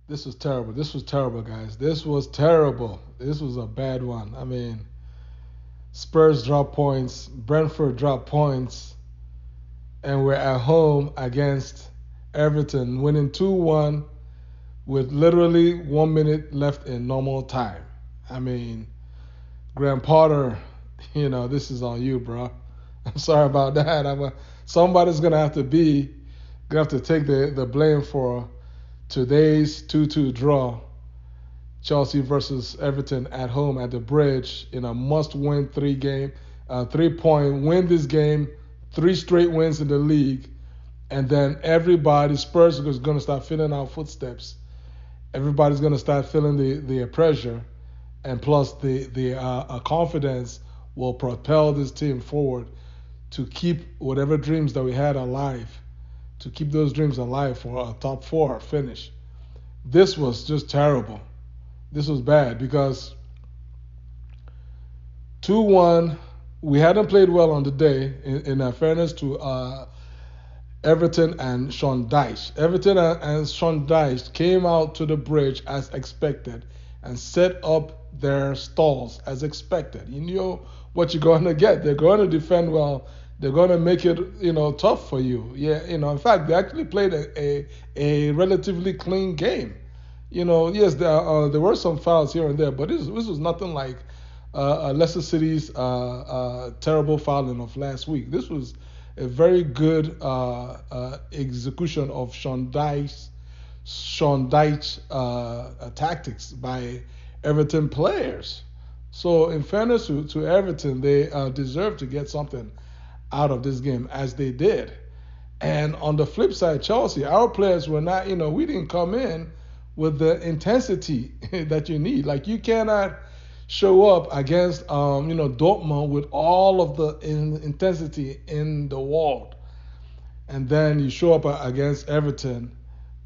This was terrible. This was terrible, guys. This was terrible. This was a bad one. I mean, Spurs drop points, Brentford drop points, and we're at home against Everton, winning 2-1 with literally 1 minute left in normal time. I mean, Graham Potter, this is on you, bro. I'm sorry about that. Somebody's gonna have to take the blame for today's 2-2 draw. Chelsea versus Everton at home at the Bridge in a must-win 3-point win this game, three straight wins in the league, and then Spurs is going to start feeling our footsteps. Everybody's going to start feeling the pressure, and plus the confidence will propel this team forward to keep whatever dreams that we had alive, to keep those dreams alive for a top four finish. This was just terrible. This was bad because 2-1, we hadn't played well on the day, in fairness to Everton and Sean Dyche. Everton and Sean Dyche came out to the Bridge as expected and set up their stalls as expected. You know what you're going to get. They're going to defend well. They're going to make it, tough for you. Yeah, in fact, they actually played a relatively clean game. Yes, there were some fouls here and there, but this was nothing like Leicester City's terrible fouling of last week. This was a very good execution of Sean Dyche tactics by Everton players. So, in fairness to Everton, they deserve to get something out of this game as they did. And on the flip side, Chelsea, our players were not, we didn't come in with the intensity that you need. Like you cannot show up against, Dortmund with all of the intensity in the world, and then you show up against Everton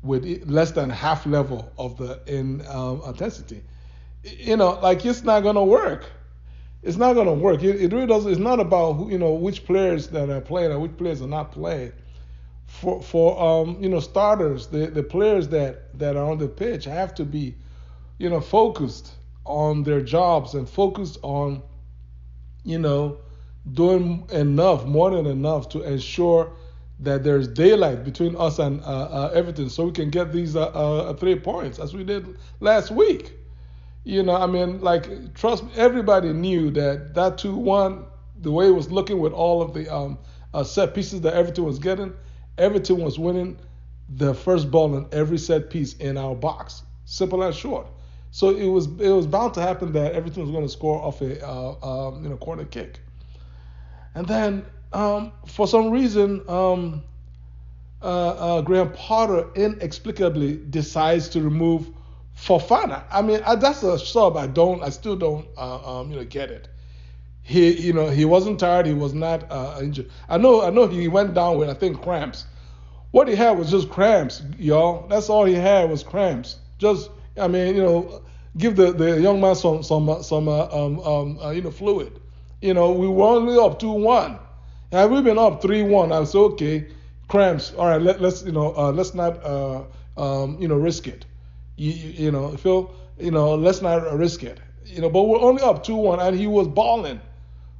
with less than half level of the intensity. Like it's not gonna work. It's not gonna work. It really doesn't. It's not about which players that are playing and which players are not playing. For starters, the players that are on the pitch have to be focused on their jobs and focused on you know doing enough, more than enough, to ensure that there's daylight between us and Everton, so we can get these 3 points as we did last week. I mean, like, trust me, everybody knew that 2-1, the way it was looking with all of the set pieces that Everton was getting, Everton was winning the first ball in every set piece in our box. Simple and short. So it was bound to happen that Everton was going to score off a corner kick. And then for some reason, Graham Potter inexplicably decides to remove Fofana. I mean, that's a sub I still don't get it. He wasn't tired. He was not injured. I know he went down with, I think, cramps. What he had was just cramps, y'all. That's all he had was cramps. Just, I mean, give the young man some fluid. We were only up 2-1. Had we been up 3-1, I would say, okay, cramps. All right, let's not risk it. Phil, let's not risk it. But we're only up 2-1, and he was balling.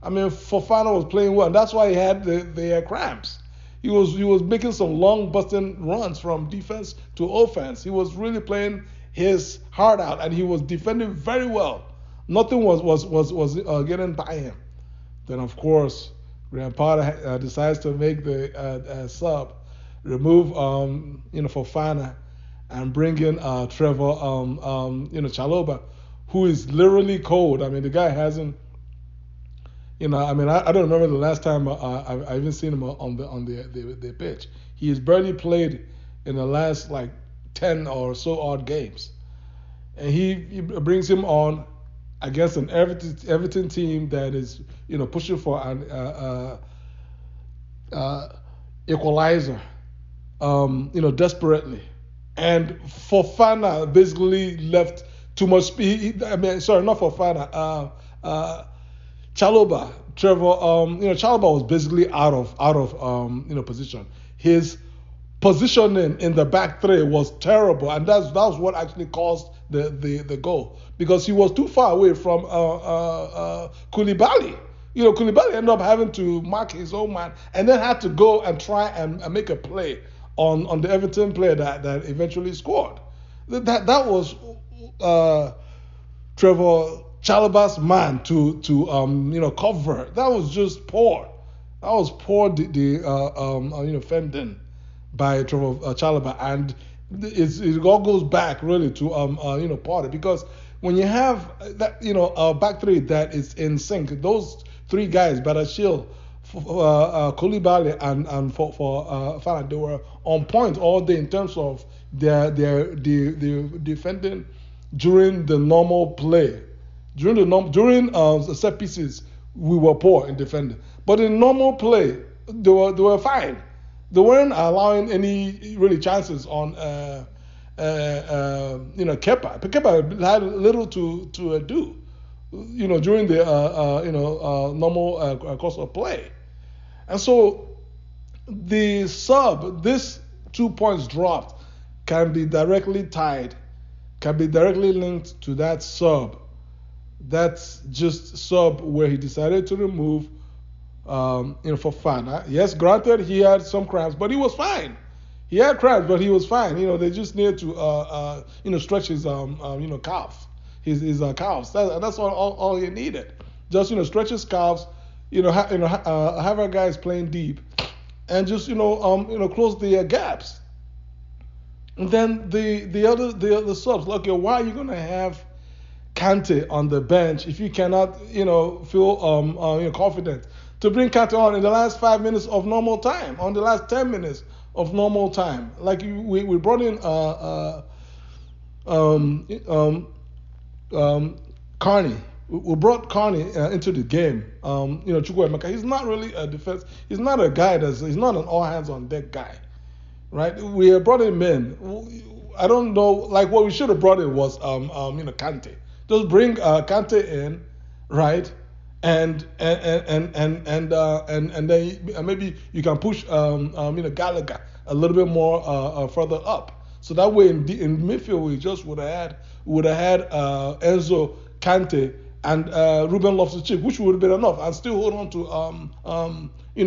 I mean, Fofana was playing well, and that's why he had the cramps. He was making some long busting runs from defense to offense. He was really playing his heart out, and he was defending very well. Nothing was getting by him. Then, of course, Graham Potter decides to make the sub, remove Fofana, and bring in Trevor Chaloba, who is literally cold. I mean, the guy hasn't. I mean, I don't remember the last time I even seen him on the pitch. He has barely played in the last like 10 or so odd games, and he brings him on against an Everton team that is pushing for an equalizer, desperately. And Fofana basically left too much speed. I mean, sorry, not Fofana. Chaloba, Trevor. Chaloba was basically out of position. His positioning in the back three was terrible, and that was what actually caused the goal, because he was too far away from Koulibaly. Koulibaly ended up having to mark his own man, and then had to go and try and make a play on the Everton player that eventually scored. That was Trevor Chalobah's man to cover. That was just poor. That was poor fending by Trevor Chalobah, and it all goes back really to Potter, because when you have that a back three that is in sync, those three guys, Badashil, Koulibaly, and for Fana, they were on point all day in terms of their defending during the normal play. During the set pieces, we were poor in defending, but in normal play, they were fine. They weren't allowing any really chances on Kepa. Kepa had little to do, during the normal course of play, and so this 2 points dropped can be directly linked to that sub. That's just sub where he decided to remove for Fana. Yes, granted, he had some cramps, but he was fine. He had cramps, but he was fine. They just needed to stretch his calf, his calves. That's all he needed. Just stretch his calves. Have our guys playing deep, and just close the gaps. And then the other subs. Okay, why are you gonna have Kante on the bench if you cannot feel confident to bring Kante on in the last 5 minutes of normal time, on the last 10 minutes of normal time? Like we brought in Carney. We brought Carney into the game. Chukwuemeka. He's not really a defense. He's not a guy he's not an all hands on deck guy, right? We brought him in. I don't know. Like what we should have brought in was Kante. Just bring Kante in, right? And then maybe you can push Gallagher a little bit more further up. So that way in midfield we just would have had Enzo, Kante, and Ruben Loftus-Cheek, which would have been enough, and still hold on to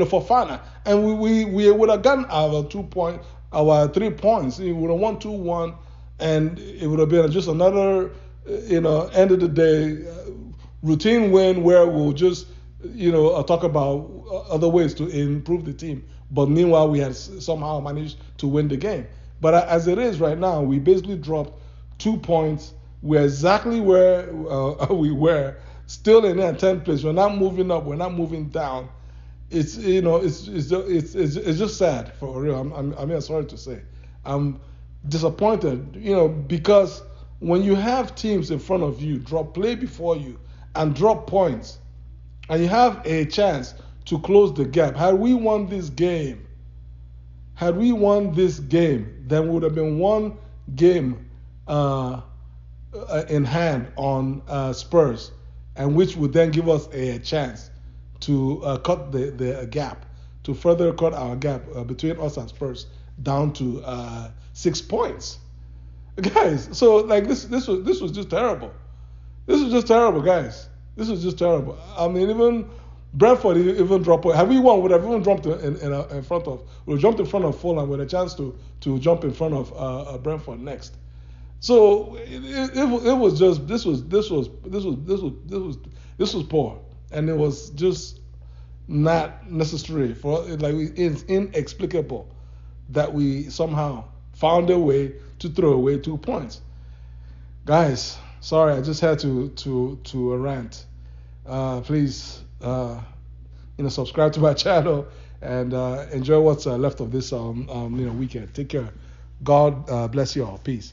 Fofana, and we would have gotten our 3 points. We would have won 2-1, and it would have been just another end of the day routine win where we'll just talk about other ways to improve the team. But meanwhile, we had somehow managed to win the game. But as it is right now, we basically dropped 2 points. We're exactly where we were, still in that 10th place. We're not moving up. We're not moving down. It's just sad, for real. I'm sorry to say, I'm disappointed. Because when you have teams in front of you play before you and drop points, and you have a chance to close the gap. Had we won this game, then we would have been one game in hand on Spurs, and which would then give us a chance to cut the gap, to further cut our gap between us and Spurs down to 6 points, guys. So like this was just terrible. This was just terrible, guys. This was just terrible. I mean, even Brentford even dropped. Have we won? Would have even jumped in front of. We jumped in front of Fulham with a chance to jump in front of Brentford next. So it was just this was poor, and it was just not necessary it's inexplicable that we somehow found a way to throw away 2 points, guys. Sorry, I just had to rant. Please, subscribe to my channel and enjoy what's left of this weekend. Take care. God bless you all. Peace.